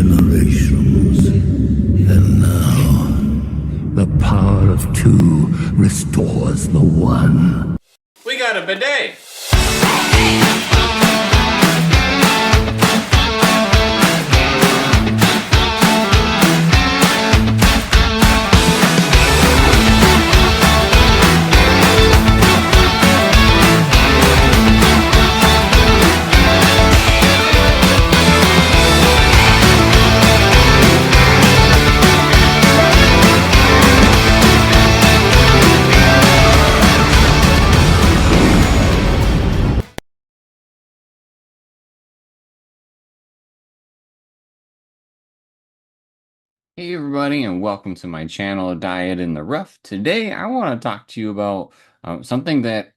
generations. And now, the power of two restores the one. We got a bidet! Hey everybody, and welcome to my channel, Dyad in the Rough. Today I want to talk to you about something that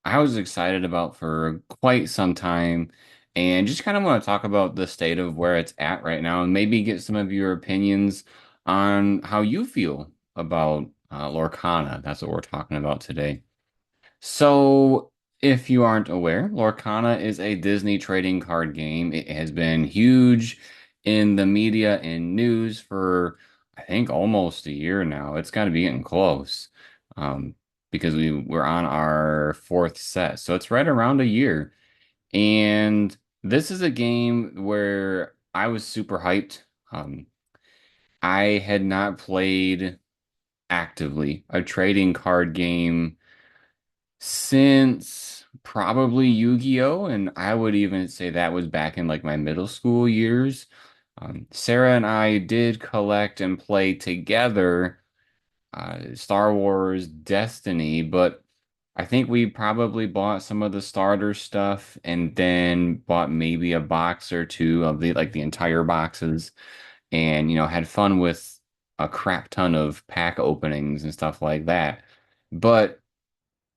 I was excited about for quite some time, and just kind of want to talk about the state of where it's at right now, and maybe get some of your opinions on how you feel about Lorcana. That's what we're talking about today. So, if you aren't aware, Lorcana is a Disney trading card game. It has been huge in the media and news for, I think, almost a year now. It's got to be getting close, um, because we're on our fourth set. So it's right around a year. And this is a game where I was super hyped. I had not played actively a trading card game since probably Yu-Gi-Oh! And I would even say that was back in like my middle school years. Sarah and I did collect and play together Star Wars Destiny, but I think we probably bought some of the starter stuff and then bought maybe a box or two of the entire boxes, and had fun with a crap ton of pack openings and stuff like that. But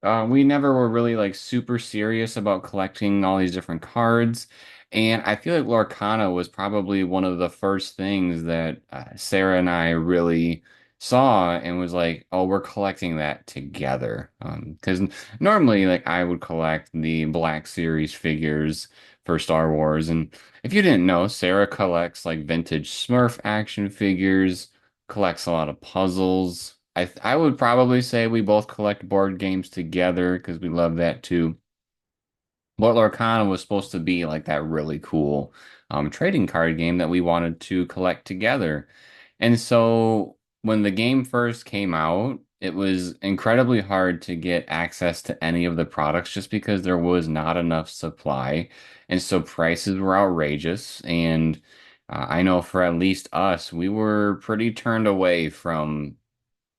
we never were really like super serious about collecting all these different cards. And I feel like Lorcana was probably one of the first things that Sarah and I really saw and was like, oh, we're collecting that together. Because normally, like, I would collect the Black Series figures for Star Wars. And if you didn't know, Sarah collects like vintage Smurf action figures, collects a lot of puzzles. I would probably say we both collect board games together because we love that too. But Lorcana was supposed to be like that really cool trading card game that we wanted to collect together. And so when the game first came out, it was incredibly hard to get access to any of the products just because there was not enough supply. And so prices were outrageous. And I know for at least us, we were pretty turned away from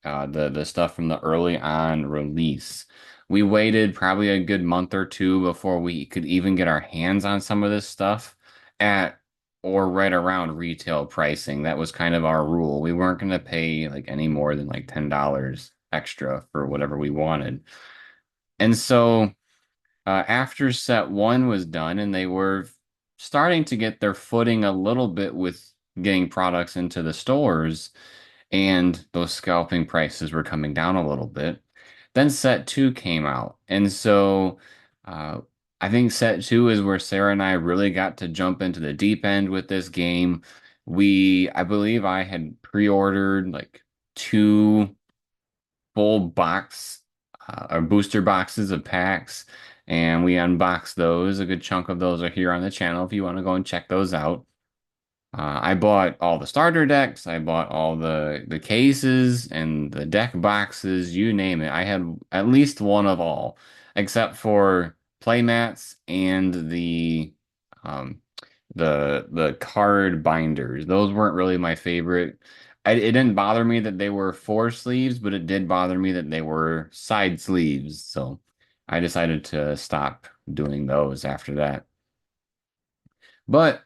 the stuff from the early on release. We waited probably a good month or two before we could even get our hands on some of this stuff at or right around retail pricing. That was kind of our rule. We weren't going to pay like any more than like $10 extra for whatever we wanted. And so after set one was done and they were starting to get their footing a little bit with getting products into the stores, and those scalping prices were coming down a little bit. Then set two came out. And so uh, I think set two is where Sarah and I really got to jump into the deep end with this game. I believe I had pre-ordered like two full box or booster boxes of packs, and we unboxed those. A good chunk of those are here on the channel if you want to go and check those out. I bought all the starter decks. I bought all the cases and the deck boxes, you name it. I had at least one of all, except for playmats and um, the card binders. Those weren't really my favorite. It didn't bother me that they were four sleeves, but it did bother me that they were side sleeves. So I decided to stop doing those after that. But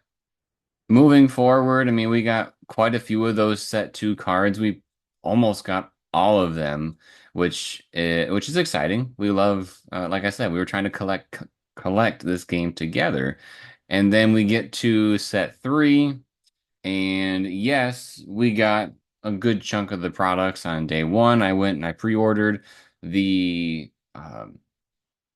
moving forward, I mean, we got quite a few of those set two cards. We almost got all of them, which is exciting. We love, like I said, we were trying to collect this game together, and then we get to set three, and yes, we got a good chunk of the products on day one. I went and I pre-ordered the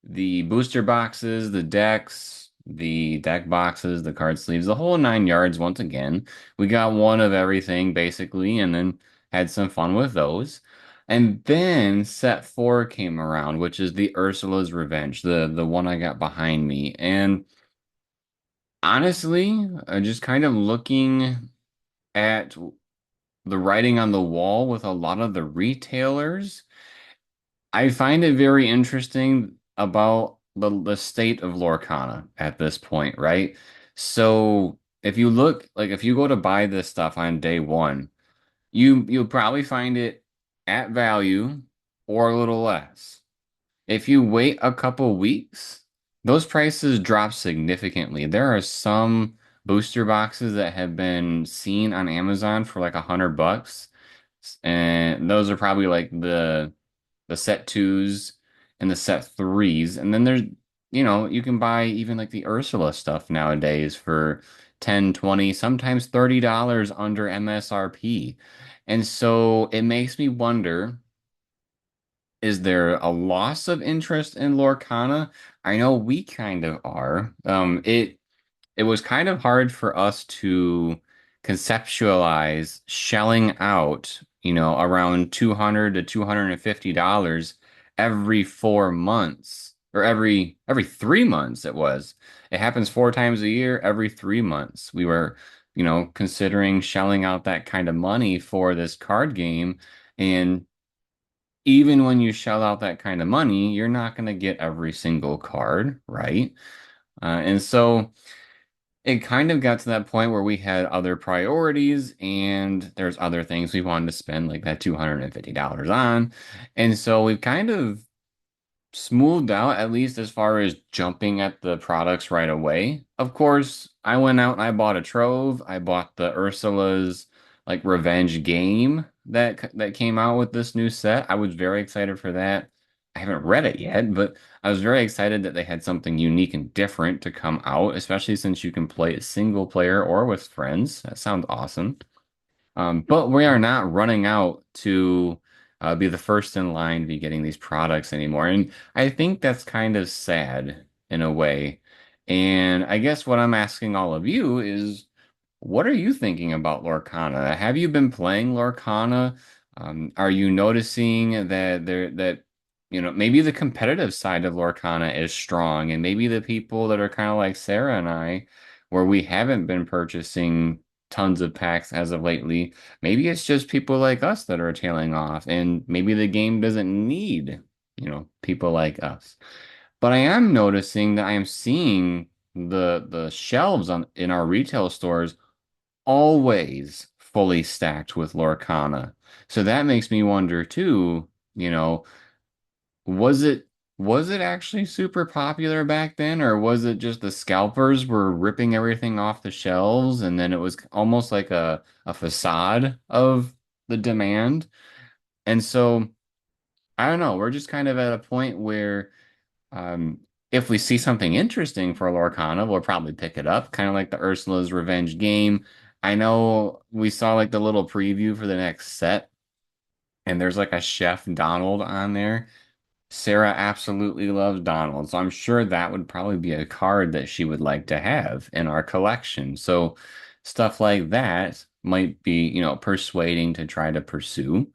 the booster boxes, the decks, the deck boxes, the card sleeves, the whole nine yards once again. We got one of everything basically, and then had some fun with those. And then set four came around, which is the Ursula's Revenge, the one I got behind me. And honestly, just kind of looking at the writing on the wall with a lot of the retailers, I find it very interesting about the state of Lorcana at this point, right? So if you look, like if you go to buy this stuff on day one, you'll probably find it at value or a little less. If you wait a couple weeks, those prices drop significantly. There are some booster boxes that have been seen on Amazon for like $100, and those are probably like the set twos and the set threes. And then there's, you can buy even like the Ursula stuff nowadays for 10, 20, sometimes $30 under MSRP. And so it makes me wonder, is there a loss of interest in Lorcana? I know we kind of are. It was kind of hard for us to conceptualize shelling out, around 200 to $250 every 4 months, or every 3 months it was. It happens 4 times a year, every 3 months. We were, considering shelling out that kind of money for this card game. And even when you shell out that kind of money, you're not going to get every single card, right? And so it kind of got to that point where we had other priorities and there's other things we wanted to spend like that $250 on. And so we've kind of smoothed out, at least as far as jumping at the products right away. Of course, I went out and I bought a trove. I bought the Ursula's like revenge game that came out with this new set. I was very excited for that. I haven't read it yet, but I was very excited that they had something unique and different to come out, especially since you can play it single player or with friends. That sounds awesome. But we are not running out to be the first in line to be getting these products anymore. And I think that's kind of sad in a way. And I guess what I'm asking all of you is, what are you thinking about Lorcana? Have you been playing Lorcana? Are you noticing that maybe the competitive side of Lorcana is strong, and maybe the people that are kind of like Sarah and I, where we haven't been purchasing tons of packs as of lately, maybe it's just people like us that are tailing off, and maybe the game doesn't need, people like us. But I am noticing that I am seeing the shelves in our retail stores always fully stacked with Lorcana. So that makes me wonder too, was it was it actually super popular back then, or was it just the scalpers were ripping everything off the shelves and then it was almost like a facade of the demand? And so I don't know, we're just kind of at a point where if we see something interesting for Lorcana, we'll probably pick it up, kind of like the Ursula's Revenge game. I know we saw like the little preview for the next set, and there's like a Chef Donald on there. Sarah absolutely loves Donald, so I'm sure that would probably be a card that she would like to have in our collection. So stuff like that might be, persuading to try to pursue.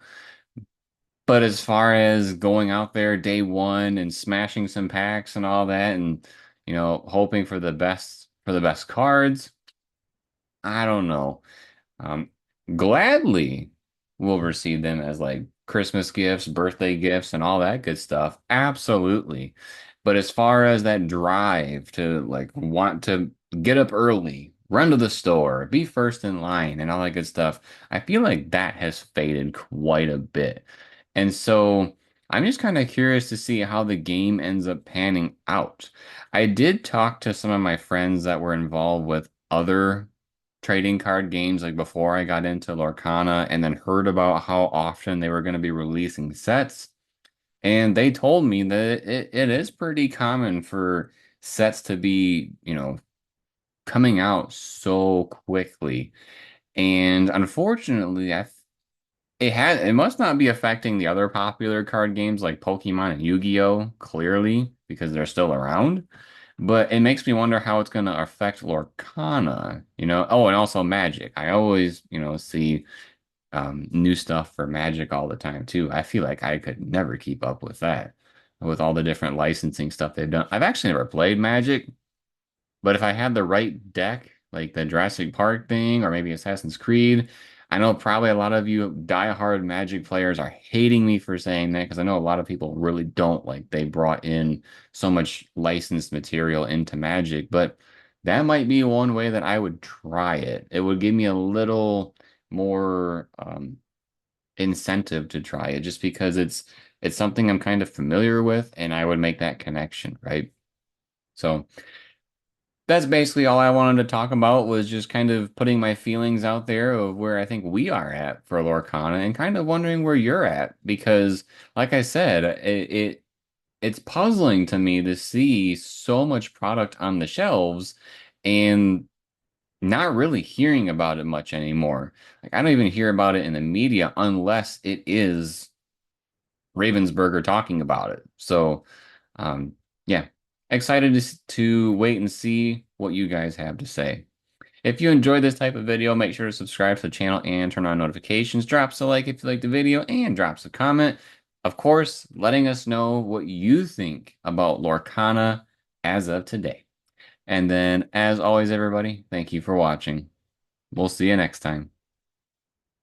But as far as going out there day one and smashing some packs and all that and hoping for the best cards, I don't know. Um, Gladly will receive them as like Christmas gifts, birthday gifts, and all that good stuff. Absolutely. But as far as that drive to like want to get up early, run to the store, be first in line, and all that good stuff, I feel like that has faded quite a bit. And so I'm just kind of curious to see how the game ends up panning out. I did talk to some of my friends that were involved with other trading card games like before I got into Lorcana and then heard about how often they were going to be releasing sets. And they told me that it is pretty common for sets to be, coming out so quickly. And unfortunately, it must not be affecting the other popular card games like Pokemon and Yu-Gi-Oh! Clearly, because they're still around. But it makes me wonder how it's going to affect Lorcana, you know? Oh, and also Magic. I always, see new stuff for Magic all the time too. I feel like I could never keep up with that, with all the different licensing stuff they've done. I've actually never played Magic, but if I had the right deck, like the Jurassic Park thing or maybe Assassin's Creed, I know probably a lot of you die-hard Magic players are hating me for saying that because I know a lot of people really don't like they brought in so much licensed material into Magic, but that might be one way that I would try it. It would give me a little more incentive to try it just because it's something I'm kind of familiar with and I would make that connection, right? So that's basically all I wanted to talk about was just kind of putting my feelings out there of where I think we are at for Lorcana and kind of wondering where you're at because like I said, it's puzzling to me to see so much product on the shelves and not really hearing about it much anymore. Like I don't even hear about it in the media unless it is Ravensburger talking about it. So, um, yeah, excited to wait and see what you guys have to say. If you enjoyed this type of video, make sure to subscribe to the channel and turn on notifications. Drop us a like if you like the video and drop us a comment. Of course, letting us know what you think about Lorcana as of today. And then, as always, everybody, thank you for watching. We'll see you next time.